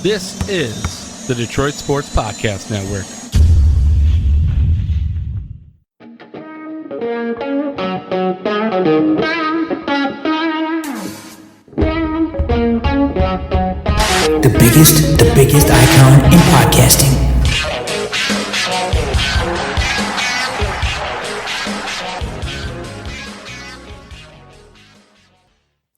This is the Detroit Sports Podcast Network. The biggest icon in podcasting.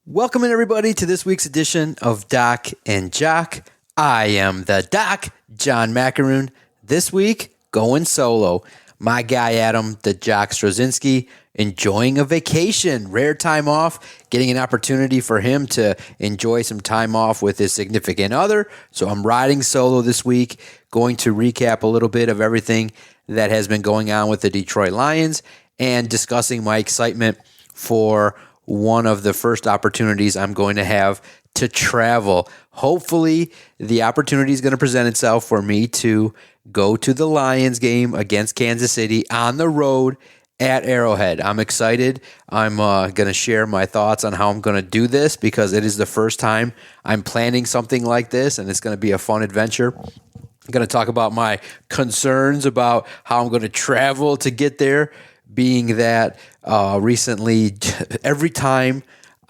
Welcome in, everybody, to this week's edition of Doc and Jock. I am the Doc, John Macaroon. This week, going solo. My guy, Adam, the Jock Strozinski, enjoying a vacation. Rare time off, getting an opportunity for him to enjoy some time off with his significant other. So I'm riding solo this week, going to recap a little bit of everything that has been going on with the Detroit Lions and discussing my excitement for one of the first opportunities I'm going to have to travel. Hopefully, the opportunity is going to present itself for me to go to the Lions game against Kansas City on the road at Arrowhead. I'm excited. I'm going to share my thoughts on how I'm going to do this because it is the first time I'm planning something like this, and it's going to be a fun adventure. I'm going to talk about my concerns about how I'm going to travel to get there, being that recently, every time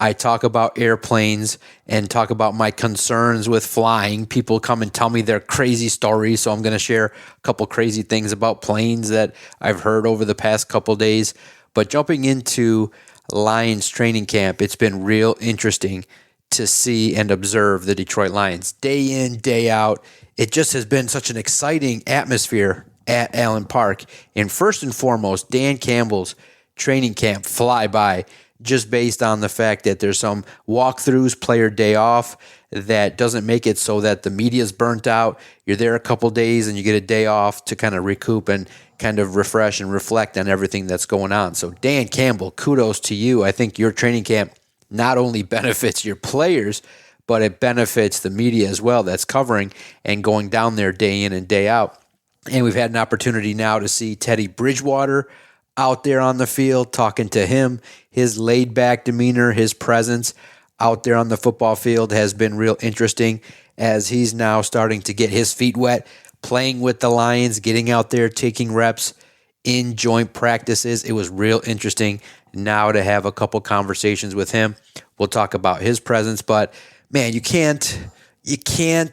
I talk about airplanes and talk about my concerns with flying, people come and tell me their crazy stories. So I'm going to share a couple crazy things about planes that I've heard over the past couple days. But jumping into Lions training camp, it's been real interesting to see and observe the Detroit Lions day in, day out. It just has been such an exciting atmosphere at Allen Park. And first and foremost, Dan Campbell's training camp flyby, just based on the fact that there's some walkthroughs, player day off, that doesn't make it so that the media's burnt out. You're there a couple days and you get a day off to kind of recoup and kind of refresh and reflect on everything that's going on. So Dan Campbell, kudos to you. I think your training camp not only benefits your players, but it benefits the media as well that's covering and going down there day in and day out. And we've had an opportunity now to see Teddy Bridgewater out there on the field, talking to him. His laid-back demeanor, his presence out there on the football field has been real interesting as he's now starting to get his feet wet, playing with the Lions, getting out there, taking reps in joint practices. It was real interesting now to have a couple conversations with him. We'll talk about his presence, but man, you can't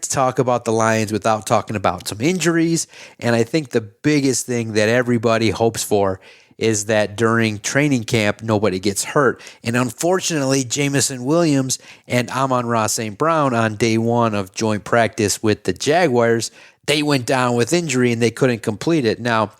talk about the Lions without talking about some injuries. And I think the biggest thing that everybody hopes for is that during training camp, nobody gets hurt. And unfortunately, Jameson Williams and Amon-Ra St. Brown on day one of joint practice with the Jaguars, they went down with injury and they couldn't complete it. Now,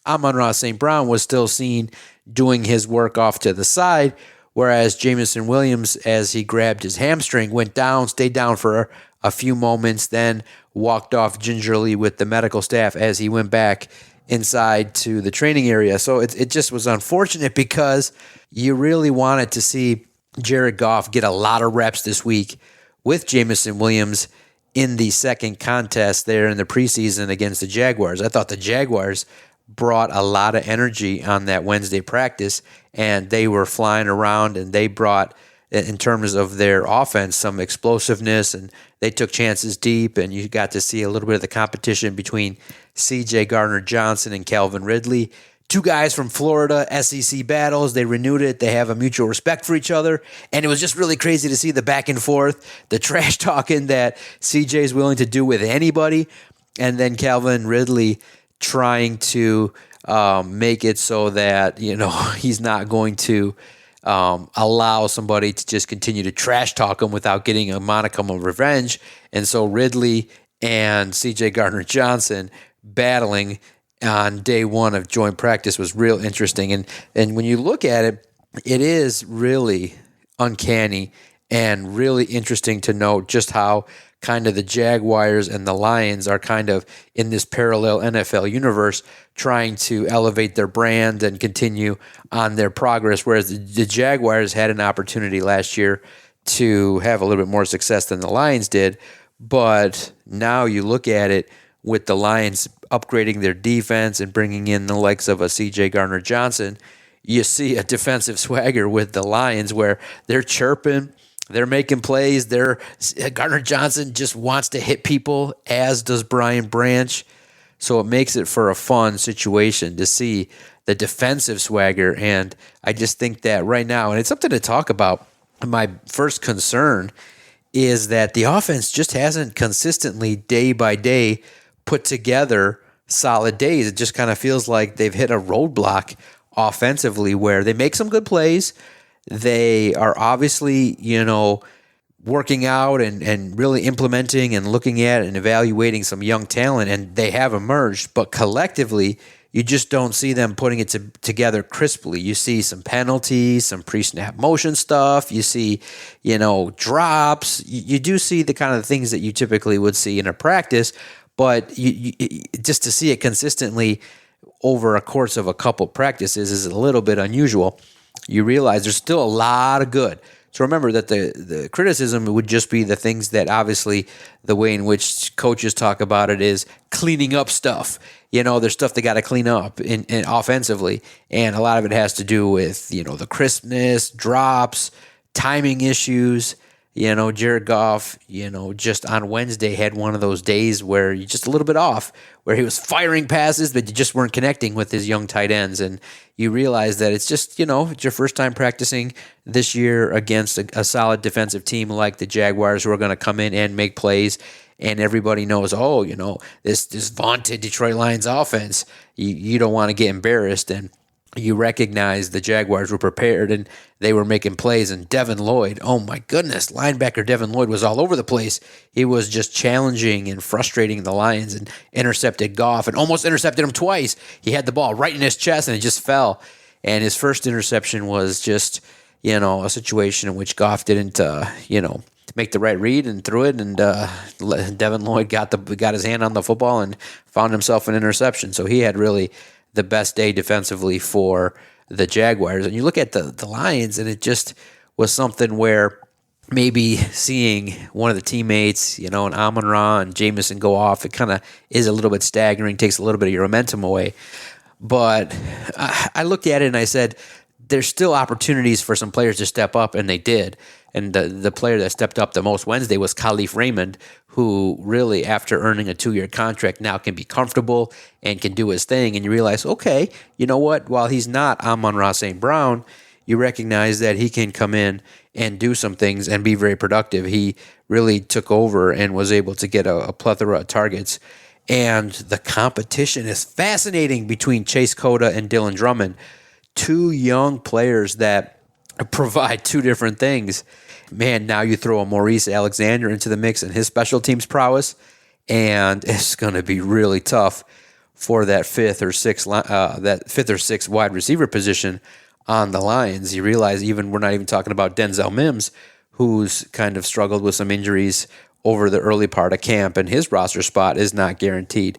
Amon-Ra St. Brown was still seen doing his work off to the side, whereas Jameson Williams, as he grabbed his hamstring, went down, stayed down for a few moments, then walked off gingerly with the medical staff as he went back inside to the training area. So it just was unfortunate because you really wanted to see Jared Goff get a lot of reps this week with Jameson Williams in the second contest there in the preseason against the Jaguars. I thought the Jaguars brought a lot of energy on that Wednesday practice, and they were flying around, and they brought, in terms of their offense, some explosiveness, and they took chances deep, and you got to see a little bit of the competition between C.J. Gardner-Johnson and Calvin Ridley. Two guys from Florida, SEC battles. They renewed it. They have a mutual respect for each other, and it was just really crazy to see the back and forth, the trash talking that C.J. is willing to do with anybody, and then Calvin Ridley trying to make it so that, he's not going to allow somebody to just continue to trash talk him without getting a modicum of revenge. And so Ridley and C.J. Gardner-Johnson battling on day one of joint practice was real interesting. And when you look at it, it is really uncanny and really interesting to note just how kind of the Jaguars and the Lions are kind of in this parallel NFL universe trying to elevate their brand and continue on their progress, whereas the Jaguars had an opportunity last year to have a little bit more success than the Lions did. But now you look at it with the Lions upgrading their defense and bringing in the likes of a C.J. Gardner-Johnson, you see a defensive swagger with the Lions where they're chirping, They're making plays. Gardner Johnson just wants to hit people, as does Brian Branch. So it makes it for a fun situation to see the defensive swagger. And I just think that right now, and it's something to talk about, my first concern is that the offense just hasn't consistently, day by day, put together solid days. It just kind of feels like they've hit a roadblock offensively where they make some good plays. They are obviously, working out and really implementing and looking at and evaluating some young talent, and they have emerged. But collectively, you just don't see them putting it together crisply. You see some penalties, some pre-snap motion stuff. You see, drops. You do see the kind of things that you typically would see in a practice, but you just to see it consistently over a course of a couple practices is a little bit unusual. You realize there's still a lot of good. So remember that the criticism would just be the things that obviously the way in which coaches talk about it is cleaning up stuff. There's stuff they got to clean up in offensively, and a lot of it has to do with, the crispness, drops, timing issues. Jared Goff, just on Wednesday had one of those days where you're just a little bit off, where he was firing passes, but you just weren't connecting with his young tight ends. And you realize that it's just, it's your first time practicing this year against a solid defensive team like the Jaguars, who are going to come in and make plays. And everybody knows, this vaunted Detroit Lions offense, you don't want to get embarrassed. And you recognize the Jaguars were prepared and they were making plays. And Devin Lloyd, oh my goodness, linebacker Devin Lloyd was all over the place. He was just challenging and frustrating the Lions and intercepted Goff and almost intercepted him twice. He had the ball right in his chest and it just fell. And his first interception was just, a situation in which Goff didn't, make the right read and threw it. And Devin Lloyd got his hand on the football and found himself an interception. So he had really the best day defensively for the Jaguars. And you look at the Lions, and it just was something where maybe seeing one of the teammates, an Amon-Ra and Jameson go off, it kind of is a little bit staggering, takes a little bit of your momentum away. But I looked at it and I said, there's still opportunities for some players to step up, and they did. And the player that stepped up the most Wednesday was Khalif Raymond, who really, after earning a 2-year contract, now can be comfortable and can do his thing. And you realize, okay, you know what? While he's not Amon-Ra St. Brown, you recognize that he can come in and do some things and be very productive. He really took over and was able to get a plethora of targets. And the competition is fascinating between Chase Cota and Dylan Drummond, two young players that provide two different things. Man, now you throw a Maurice Alexander into the mix and his special teams prowess, and it's going to be really tough for that fifth or sixth wide receiver position on the Lions. You realize we're not even talking about Denzel Mims, who's kind of struggled with some injuries over the early part of camp, and his roster spot is not guaranteed.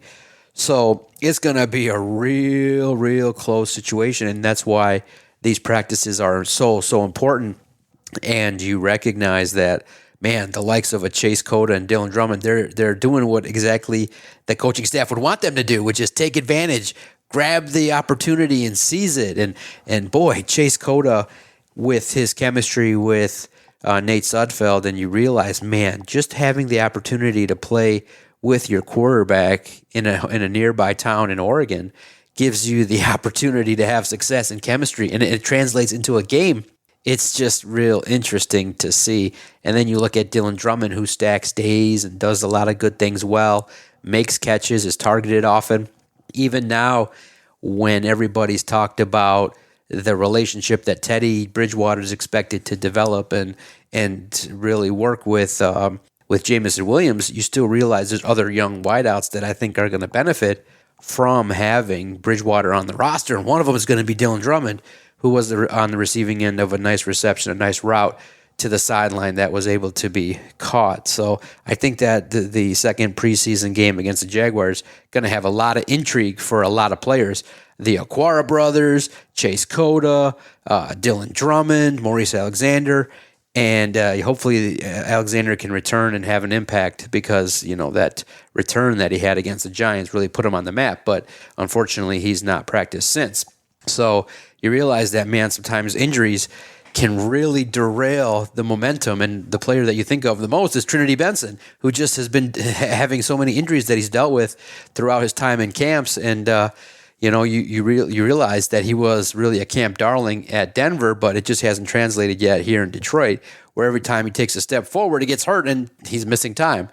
So it's going to be a real, real close situation, and that's why these practices are so, so important. And you recognize that, man, the likes of a Chase Cota and Dylan Drummond, they're doing what exactly the coaching staff would want them to do, which is take advantage, grab the opportunity and seize it. And boy, Chase Cota with his chemistry with Nate Sudfeld, and you realize, man, just having the opportunity to play with your quarterback in a nearby town in Oregon gives you the opportunity to have success in chemistry, and it translates into a game. It's just real interesting to see. And then you look at Dylan Drummond, who stacks days and does a lot of good things well, makes catches, is targeted often. Even now, when everybody's talked about the relationship that Teddy Bridgewater is expected to develop and really work with Jameson Williams, you still realize there's other young wideouts that I think are going to benefit from having Bridgewater on the roster. And one of them is going to be Dylan Drummond, who was on the receiving end of a nice reception, a nice route to the sideline that was able to be caught. So I think that the second preseason game against the Jaguars going to have a lot of intrigue for a lot of players. The Aquara brothers, Chase Cota, Dylan Drummond, Maurice Alexander, and hopefully Alexander can return and have an impact, because that return that he had against the Giants really put him on the map. But unfortunately, he's not practiced since. So you realize that, man, sometimes injuries, can really derail the momentum. And the player that you think of the most is Trinity Benson, who just has been having so many injuries that he's dealt with throughout his time in camps. And, you realize that he was really a camp darling at Denver, but it just hasn't translated yet here in Detroit, where every time he takes a step forward, he gets hurt and he's missing time.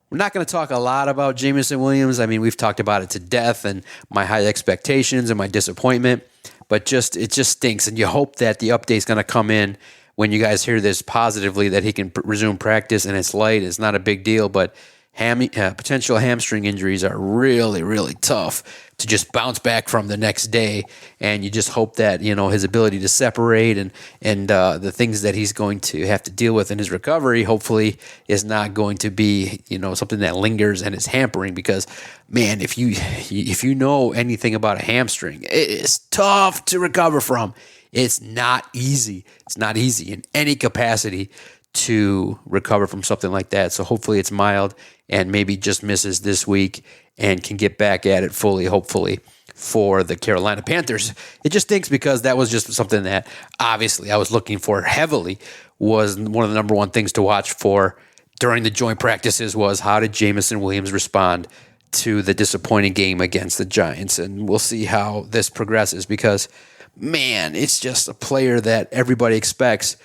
We're not going to talk a lot about Jameson Williams. I mean, we've talked about it to death and my high expectations and my disappointment, but it just stinks. And you hope that the update's going to come in when you guys hear this positively, that he can resume practice and it's light. It's not a big deal, but potential hamstring injuries are really, really tough to just bounce back from the next day. And you just hope that, his ability to separate and the things that he's going to have to deal with in his recovery, hopefully is not going to be, something that lingers and is hampering, because man, if you know anything about a hamstring, it is tough to recover from. It's not easy. It's not easy in any capacity to recover from something like that. So hopefully it's mild and maybe just misses this week and can get back at it fully, hopefully, for the Carolina Panthers. It just stinks because that was just something that obviously I was looking for heavily, was one of the number one things to watch for during the joint practices was how did Jameson Williams respond to the disappointing game against the Giants. And we'll see how this progresses because, man, it's just a player that everybody expects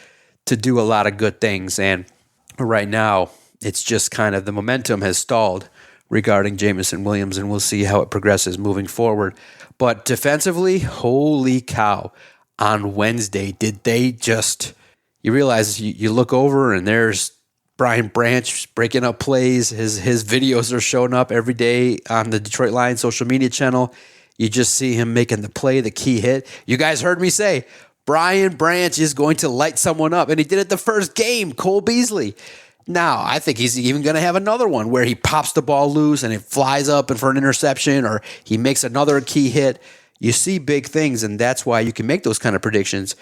to do a lot of good things. And right now, it's just kind of the momentum has stalled regarding Jameson Williams, and we'll see how it progresses moving forward. But defensively, holy cow, on Wednesday, did they just, you realize you look over and there's Brian Branch breaking up plays. His videos are showing up every day on the Detroit Lions social media channel. You just see him making the play, the key hit. You guys heard me say, Brian Branch is going to light someone up, and he did it the first game, Cole Beasley. Now, I think he's even going to have another one where he pops the ball loose and it flies up and for an interception, or he makes another key hit. You see big things, and that's why you can make those kind of predictions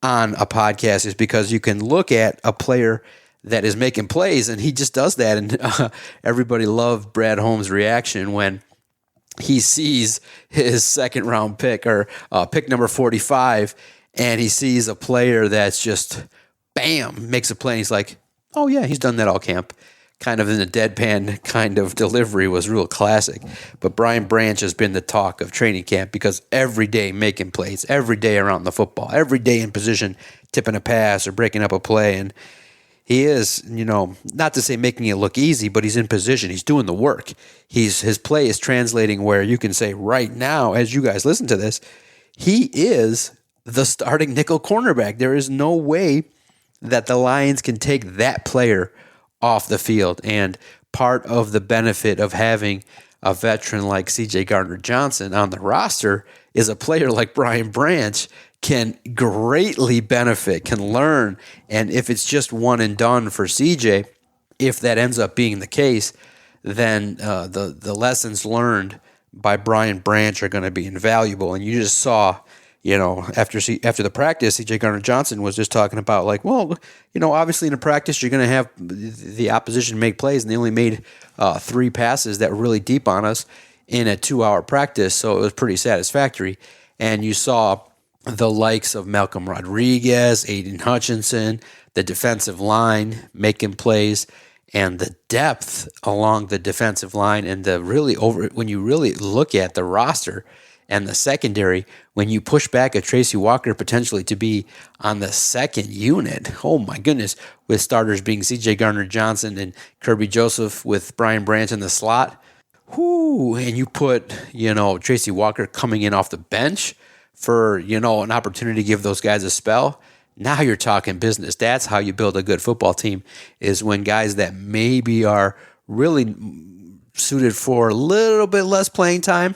on a podcast, is because you can look at a player that is making plays, and he just does that. And everybody loved Brad Holmes' reaction when he sees his second-round pick, or pick number 45, and he sees a player that's just, bam, makes a play, and he's like, oh, yeah, he's done that all camp. Kind of in the deadpan kind of delivery was real classic. But Brian Branch has been the talk of training camp because every day making plays, every day around the football, every day in position, tipping a pass or breaking up a play. And he is, not to say making it look easy, but he's in position. He's doing the work. His play is translating where you can say right now, as you guys listen to this, he is the starting nickel cornerback. There is no way that the Lions can take that player off the field. And part of the benefit of having a veteran like C.J. Gardner-Johnson on the roster is a player like Brian Branch can greatly benefit, can learn. And if it's just one and done for C.J., if that ends up being the case, then the lessons learned by Brian Branch are going to be invaluable. And you just saw, after the practice, C.J. Gardner-Johnson was just talking about obviously in a practice you're going to have the opposition make plays, and they only made 3 passes that were really deep on us in a 2-hour practice, so it was pretty satisfactory. And you saw the likes of Malcolm Rodriguez, Aiden Hutchinson, the defensive line making plays, and the depth along the defensive line, and when you really look at the roster and the secondary, when you push back a Tracy Walker potentially to be on the second unit, oh my goodness, with starters being C.J. Gardner-Johnson and Kirby Joseph with Brian Branch in the slot, and you put, Tracy Walker coming in off the bench for, an opportunity to give those guys a spell, now you're talking business. That's how you build a good football team, is when guys that maybe are really suited for a little bit less playing time,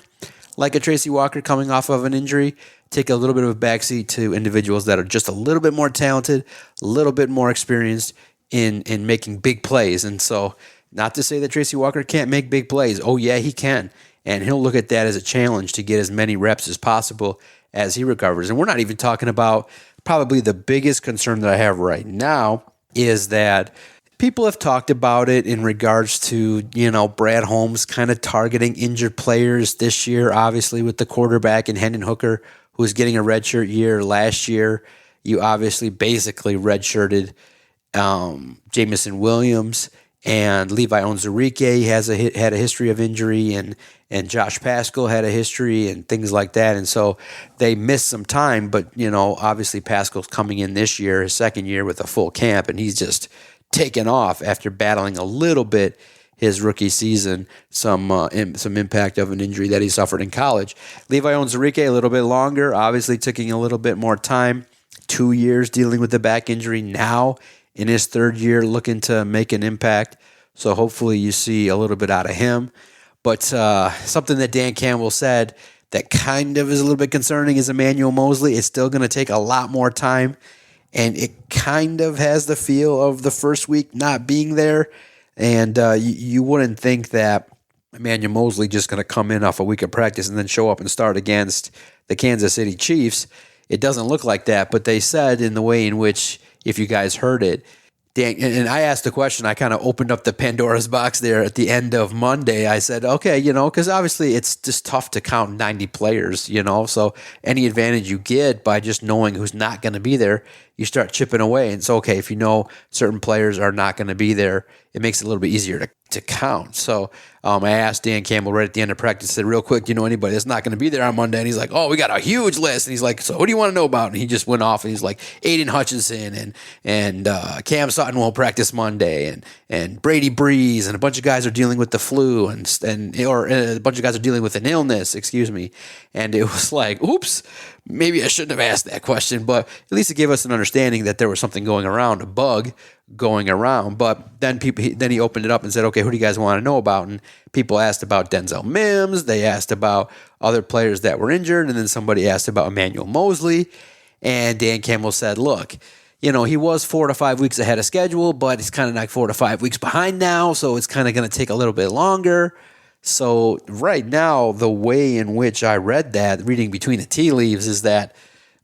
like a Tracy Walker coming off of an injury, take a little bit of a backseat to individuals that are just a little bit more talented, a little bit more experienced in making big plays. And so, not to say that Tracy Walker can't make big plays. Oh, yeah, he can. And he'll look at that as a challenge to get as many reps as possible as he recovers. And we're not even talking about, probably the biggest concern that I have right now is that people have talked about it in regards to, Brad Holmes kind of targeting injured players this year, obviously with the quarterback and Hendon Hooker, who was getting a redshirt year last year. You obviously basically redshirted Jamison Williams, and Levi Onwuzurike had a history of injury, and Josh Paschal had a history and things like that. And so they missed some time, but, obviously Paschal's coming in this year, his second year with a full camp, and he's just taken off after battling a little bit his rookie season, some impact of an injury that he suffered in college. Levi Onwuzurike a little bit longer, obviously taking a little bit more time, 2 years dealing with the back injury, now in his third year looking to make an impact. So hopefully you see a little bit out of him. But something that Dan Campbell said that kind of is a little bit concerning is Emmanuel Moseley. It's still going to take a lot more time, and it kind of has the feel of the first week not being there. And you wouldn't think that Emmanuel Moseley just going to come in off a week of practice and then show up and start against the Kansas City Chiefs. It doesn't look like that, but they said in the way in which, if you guys heard it, Dan, and I asked the question, I kind of opened up the Pandora's box there at the end of Monday. I said, okay, because obviously it's just tough to count 90 players, so any advantage you get by just knowing who's not going to be there, you start chipping away. And so, okay, if you know certain players are not going to be there, it makes it a little bit easier to count. So I asked Dan Campbell right at the end of practice, said, real quick, do you know anybody that's not going to be there on Monday? And he's like, oh, we got a huge list. And he's like, so who do you want to know about? And he just went off, and he's like, Aiden Hutchinson and Cam Sutton won't practice Monday, and Brady Breeze, and a bunch of guys are dealing with the flu, or a bunch of guys are dealing with an illness, excuse me. And it was like, oops, maybe I shouldn't have asked that question, but at least it gave us an understanding that there was something going around, a bug going around. But then he opened it up and said, okay, who do you guys want to know about? And people asked about Denzel Mims. They asked about other players that were injured. And then somebody asked about Emmanuel Moseley. And Dan Campbell said, look, he was 4 to 5 weeks ahead of schedule, but it's kind of like 4 to 5 weeks behind now. So it's kind of going to take a little bit longer. So right now, the way in which I read that, reading between the tea leaves, is that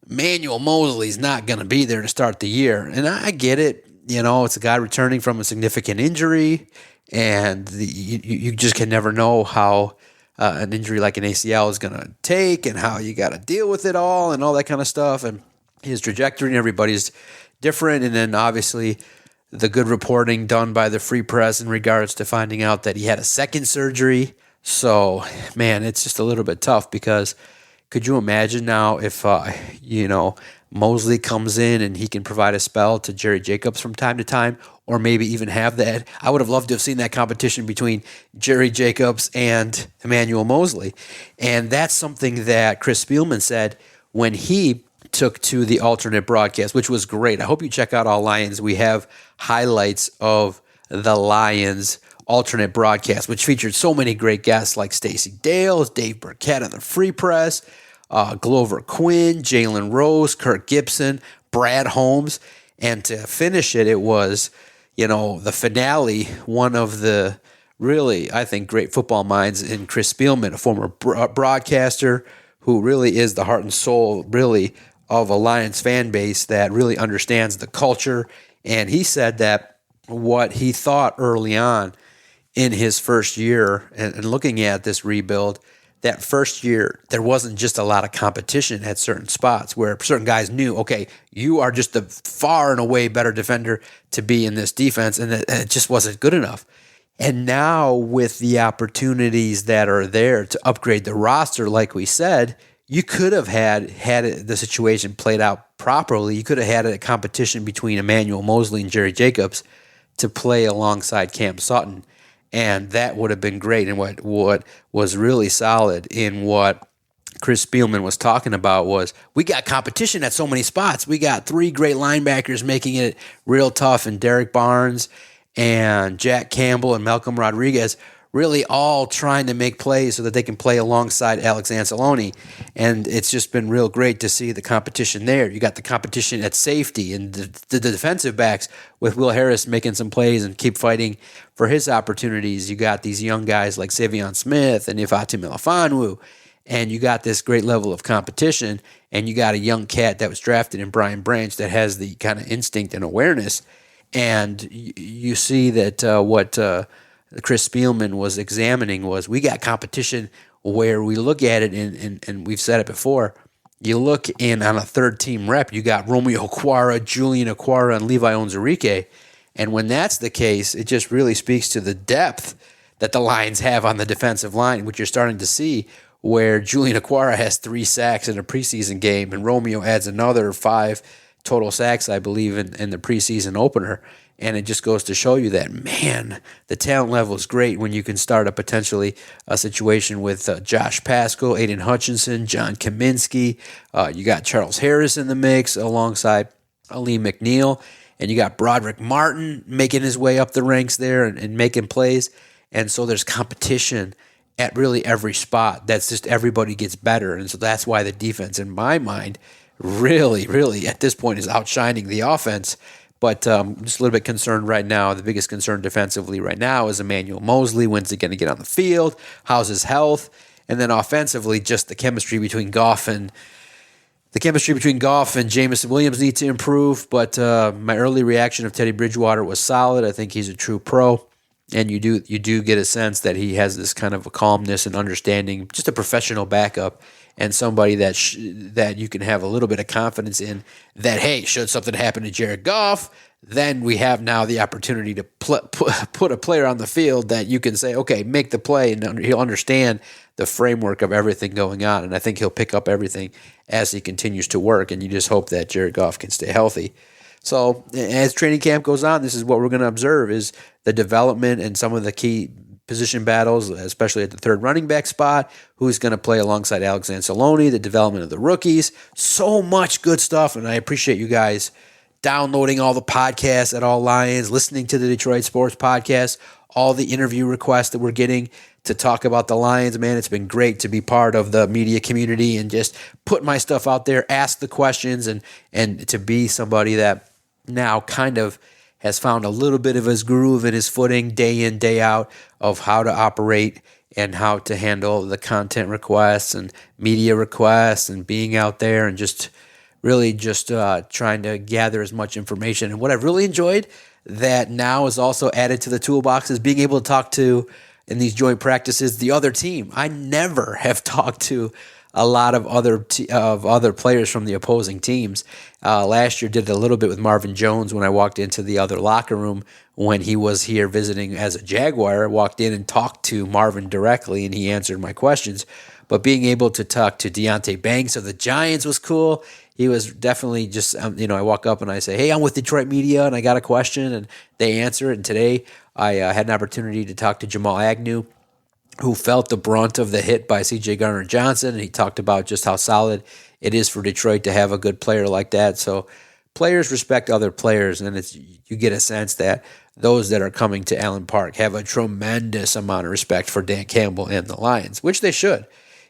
Emmanuel Moseley's not going to be there to start the year. And I get it. It's a guy returning from a significant injury, and you just can never know how an injury like an ACL is going to take, and how you got to deal with it all and all that kind of stuff. And his trajectory and everybody's different. And then obviously the good reporting done by the Free Press in regards to finding out that he had a second surgery. So, man, it's just a little bit tough, because could you imagine now if, Moseley comes in and he can provide a spell to Jerry Jacobs from time to time, or maybe even have that. I would have loved to have seen that competition between Jerry Jacobs and Emmanuel Moseley. And that's something that Chris Spielman said when he took to the alternate broadcast, which was great. I hope you check out All Lions. We have highlights of the Lions alternate broadcast, which featured so many great guests like Stacey Dales, Dave Burkett on the Free Press, Glover Quinn, Jalen Rose, Kirk Gibson, Brad Holmes. And to finish it, it was, the finale, one of the really, I think, great football minds in Chris Spielman, a former broadcaster who really is the heart and soul, really, of a Lions fan base that really understands the culture. And he said that what he thought early on in his first year, and looking at this rebuild, that first year, there wasn't just a lot of competition at certain spots where certain guys knew, okay, you are just the far and away better defender to be in this defense, and it just wasn't good enough. And now with the opportunities that are there to upgrade the roster, like we said, you could have had the situation played out properly. You could have had a competition between Emmanuel Moseley and Jerry Jacobs to play alongside Cam Sutton. And that would have been great. And what was really solid in what Chris Spielman was talking about was, we got competition at so many spots. We got 3 great linebackers making it real tough, and Derek Barnes and Jack Campbell and Malcolm Rodriguez really all trying to make plays so that they can play alongside Alex Anzalone. And it's just been real great to see the competition there. You got the competition at safety and the defensive backs with Will Harris making some plays and keep fighting for his opportunities. You got these young guys like Savion Smith and Ifeatu Melifonwu, and you got this great level of competition, and you got a young cat that was drafted in Brian Branch that has the kind of instinct and awareness. And you see that what Chris Spielman was examining was, we got competition where we look at it, and we've said it before, You look in on a third-team rep, you got Romeo Okwara, Julian Okwara, and Levi Onwuzurike. And when that's the case, it just really speaks to the depth that the Lions have on the defensive line, which you're starting to see where Julian Okwara has 3 sacks in a preseason game, and Romeo adds another 5 total sacks, I believe, in the preseason opener. And it just goes to show you that, man, the talent level is great when you can start potentially a situation with Josh Pascal, Aiden Hutchinson, John Kaminsky. You got Charles Harris in the mix alongside Ali McNeil. And you got Broderick Martin making his way up the ranks there and making plays. And so there's competition at really every spot. That's just everybody gets better. And so that's why the defense, in my mind, really, really at this point is outshining the offense. But just a little bit concerned right now. The biggest concern defensively right now is Emmanuel Mosley. When's he going to get on the field? How's his health? And then offensively, just the chemistry between Goff and Jameson Williams need to improve. But my early reaction of Teddy Bridgewater was solid. I think he's a true pro. And you do get a sense that he has this kind of a calmness and understanding, just a professional backup and somebody that you can have a little bit of confidence in that, hey, should something happen to Jared Goff, then we have now the opportunity to put a player on the field that you can say, okay, make the play, and he'll understand the framework of everything going on. And I think he'll pick up everything as he continues to work, and you just hope that Jared Goff can stay healthy. So as training camp goes on, this is what we're going to observe is the development and some of the key position battles, especially at the third running back spot, who's going to play alongside Alexander Saloni, the development of the rookies. So much good stuff, and I appreciate you guys downloading all the podcasts at All Lions, listening to the Detroit Sports Podcast, all the interview requests that we're getting to talk about the Lions. Man, it's been great to be part of the media community and just put my stuff out there, ask the questions, and to be somebody that now kind of has found a little bit of his groove and his footing day in, day out of how to operate and how to handle the content requests and media requests and being out there and just really just trying to gather as much information. And what I've really enjoyed that now is also added to the toolbox is being able to talk to, in these joint practices, the other team. I never have talked to a lot of other players from the opposing teams. Last year did a little bit with Marvin Jones when I walked into the other locker room when he was here visiting as a Jaguar. I walked in and talked to Marvin directly, and he answered my questions. But being able to talk to Deonte Banks of the Giants was cool. He was definitely just, I walk up and I say, hey, I'm with Detroit Media, and I got a question, and they answer it. And today I had an opportunity to talk to Jamal Agnew, who felt the brunt of the hit by C.J. Gardner-Johnson, and he talked about just how solid it is for Detroit to have a good player like that. So players respect other players, and you get a sense that those that are coming to Allen Park have a tremendous amount of respect for Dan Campbell and the Lions, which they should.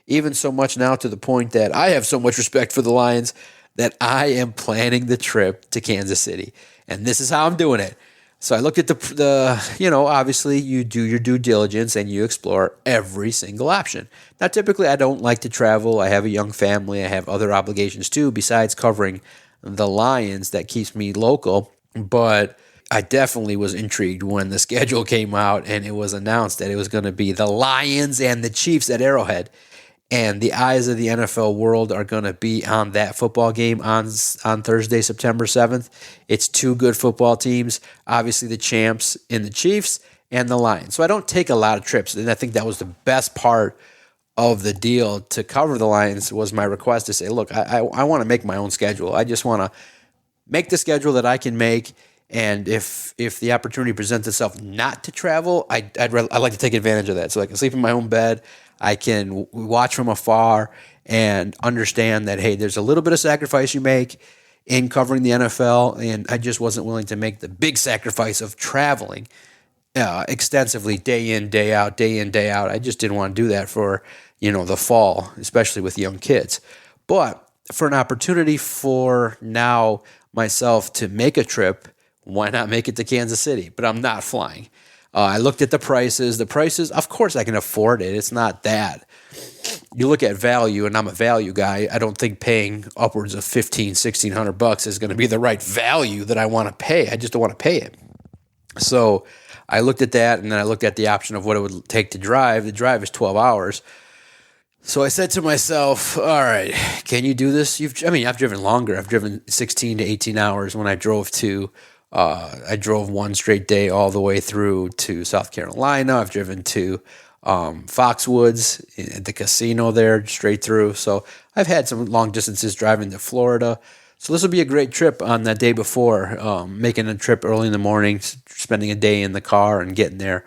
Even so much now to the point that I have so much respect for the Lions that I am planning the trip to Kansas City. And this is how I'm doing it. So I looked at obviously you do your due diligence and you explore every single option. Now, typically I don't like to travel. I have a young family. I have other obligations too, besides covering the Lions that keeps me local. But I definitely was intrigued when the schedule came out and it was announced that it was going to be the Lions and the Chiefs at Arrowhead. And the eyes of the NFL world are going to be on that football game on Thursday, September 7th. It's two good football teams, obviously the champs in the Chiefs and the Lions. So I don't take a lot of trips, and I think that was the best part of the deal to cover the Lions was my request to say, look, I want to make my own schedule. I just want to make the schedule that I can make, and if the opportunity presents itself not to travel, I'd like to take advantage of that. So I can sleep in my own bed. I can watch from afar and understand that, hey, there's a little bit of sacrifice you make in covering the NFL, and I just wasn't willing to make the big sacrifice of traveling extensively day in, day out. I just didn't want to do that for, the fall, especially with young kids. But for an opportunity for now myself to make a trip, why not make it to Kansas City? But I'm not flying. I looked at the prices. The prices, of course, I can afford it. It's not that. You look at value, and I'm a value guy. I don't think paying upwards of $1,500-$1,600 is going to be the right value that I want to pay. I just don't want to pay it. So I looked at that, and then I looked at the option of what it would take to drive. The drive is 12 hours. So I said to myself, all right, can you do this? I've driven longer. I've driven 16 to 18 hours when I drove I drove one straight day all the way through to South Carolina. I've driven to Foxwoods at the casino there straight through. So I've had some long distances driving to Florida. So this will be a great trip on that day before, making a trip early in the morning, spending a day in the car and getting there.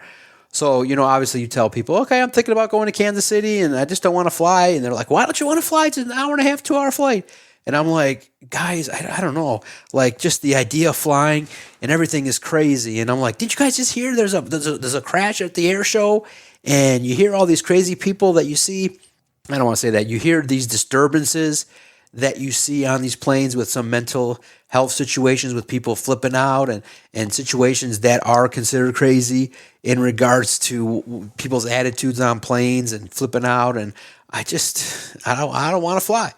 So, obviously you tell people, okay, I'm thinking about going to Kansas City and I just don't want to fly. And they're like, why don't you want to fly? It's an hour and a half, 2 hour flight. And I'm like, guys, I don't know. Like, just the idea of flying and everything is crazy. And I'm like, did you guys just hear there's a crash at the air show? And you hear all these crazy people that you see. I don't want to say that. You hear these disturbances that you see on these planes with some mental health situations with people flipping out and situations that are considered crazy in regards to people's attitudes on planes and flipping out. And I don't want to fly.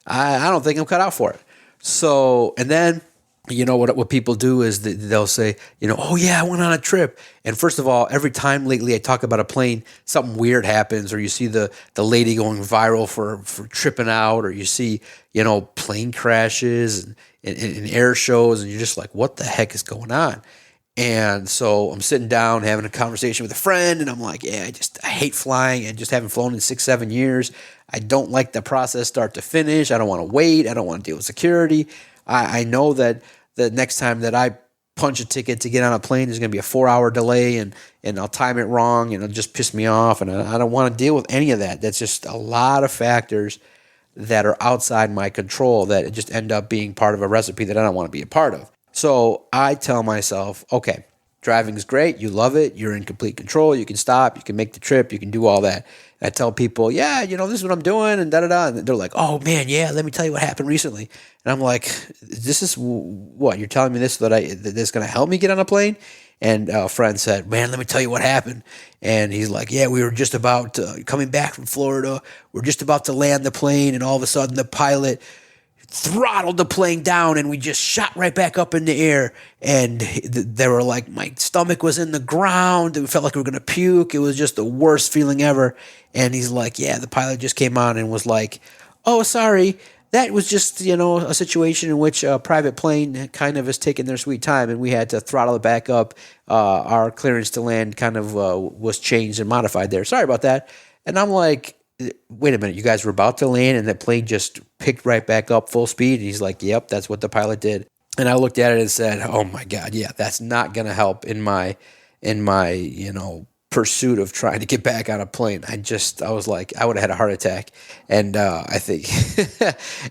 I don't think I'm cut out for it. So, and then, what people do is they'll say, oh yeah, I went on a trip. And first of all, every time lately I talk about a plane, something weird happens, or you see the lady going viral for tripping out, or you see, plane crashes and air shows, and you're just like, what the heck is going on? And so I'm sitting down having a conversation with a friend, and I'm like, yeah, I hate flying. I just haven't flown in 6-7 years. I don't like the process start to finish. I don't want to wait. I don't want to deal with security. I know that the next time that I punch a ticket to get on a plane, there's going to be a 4-hour delay, and I'll time it wrong, and it'll just piss me off, and I don't want to deal with any of that. That's just a lot of factors that are outside my control that just end up being part of a recipe that I don't want to be a part of. So I tell myself, okay, driving is great. You love it. You're in complete control. You can stop. You can make the trip. You can do all that. And I tell people, yeah, this is what I'm doing, and da-da-da. And they're like, oh, man, yeah, let me tell you what happened recently. And I'm like, this is what? You're telling me this so that this is going to help me get on a plane? And a friend said, man, let me tell you what happened. And he's like, yeah, we were just about coming back from Florida. We're just about to land the plane, and all of a sudden the pilot throttled the plane down, and we just shot right back up in the air. And they were like, my stomach was in the ground. It felt like we were going to puke. It was just the worst feeling ever. And he's like, yeah, the pilot just came on and was like, oh, sorry. That was just, a situation in which a private plane kind of has taken their sweet time, and we had to throttle it back up. Our clearance to land kind of was changed and modified there. Sorry about that. And I'm like, wait a minute, you guys were about to land and the plane just picked right back up full speed? And he's like, yep, that's what the pilot did. And I looked at it and said, oh my God, yeah, that's not going to help in my pursuit of trying to get back on a plane. I was like, I would have had a heart attack. And I think,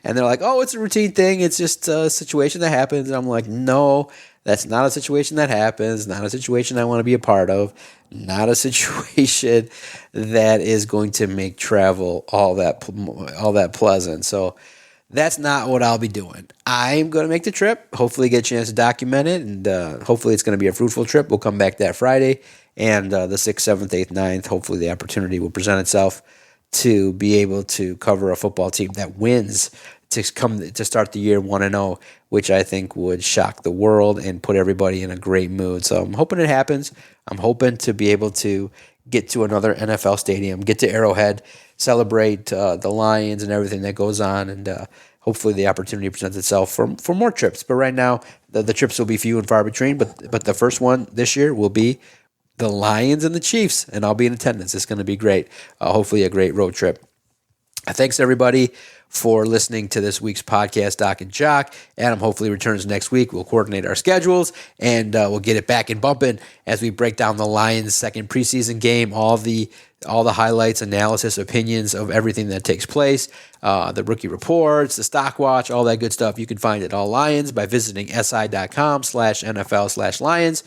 and they're like, oh, it's a routine thing. It's just a situation that happens. And I'm like, no, that's not a situation that happens. Not a situation I want to be a part of. Not a situation that is going to make travel all that pleasant. So that's not what I'll be doing. I'm going to make the trip, hopefully get a chance to document it, and hopefully it's going to be a fruitful trip. We'll come back that Friday, and the 6th, 7th, 8th, 9th, hopefully the opportunity will present itself to be able to cover a football team that wins to start the year 1-0, which I think would shock the world and put everybody in a great mood. So I'm hoping it happens. I'm hoping to be able to get to another NFL stadium, get to Arrowhead, celebrate the Lions and everything that goes on, and hopefully the opportunity presents itself for more trips. But right now, the trips will be few and far between, but the first one this year will be the Lions and the Chiefs, and I'll be in attendance. It's going to be great. Hopefully a great road trip. Thanks, everybody, for listening to this week's podcast, Doc and Jock. Adam hopefully returns next week. We'll coordinate our schedules, and we'll get it back and bumping as we break down the Lions' second preseason game, all the highlights, analysis, opinions of everything that takes place, the rookie reports, the stock watch, all that good stuff. You can find it all Lions by visiting si.com/NFL/Lions.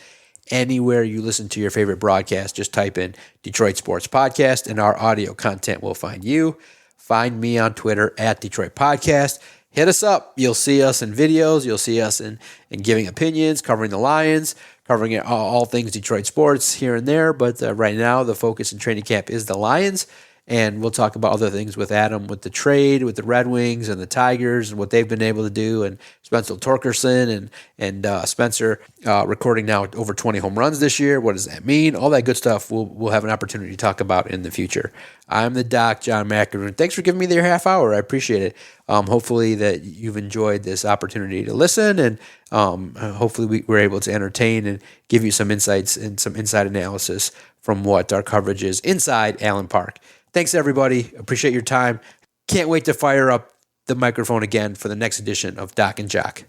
Anywhere you listen to your favorite broadcast, just type in Detroit Sports Podcast, and our audio content will find you. Find me on Twitter at Detroit Podcast. Hit us up. You'll see us in videos. You'll see us in giving opinions, covering the Lions, covering all things Detroit sports here and there. But right now, the focus in training camp is the Lions. and we'll talk about other things with Adam, with the trade, with the Red Wings and the Tigers and what they've been able to do, and Spencer Torkelson and Spencer recording now over 20 home runs this year. What does that mean? All that good stuff we'll have an opportunity to talk about in the future. I'm the Doc, John McEnroe. Thanks for giving me your half hour. I appreciate it. Hopefully that you've enjoyed this opportunity to listen, and hopefully we're able to entertain and give you some insights and some inside analysis from what our coverage is inside Allen Park. Thanks, everybody. Appreciate your time. Can't wait to fire up the microphone again for the next edition of Doc and Jock.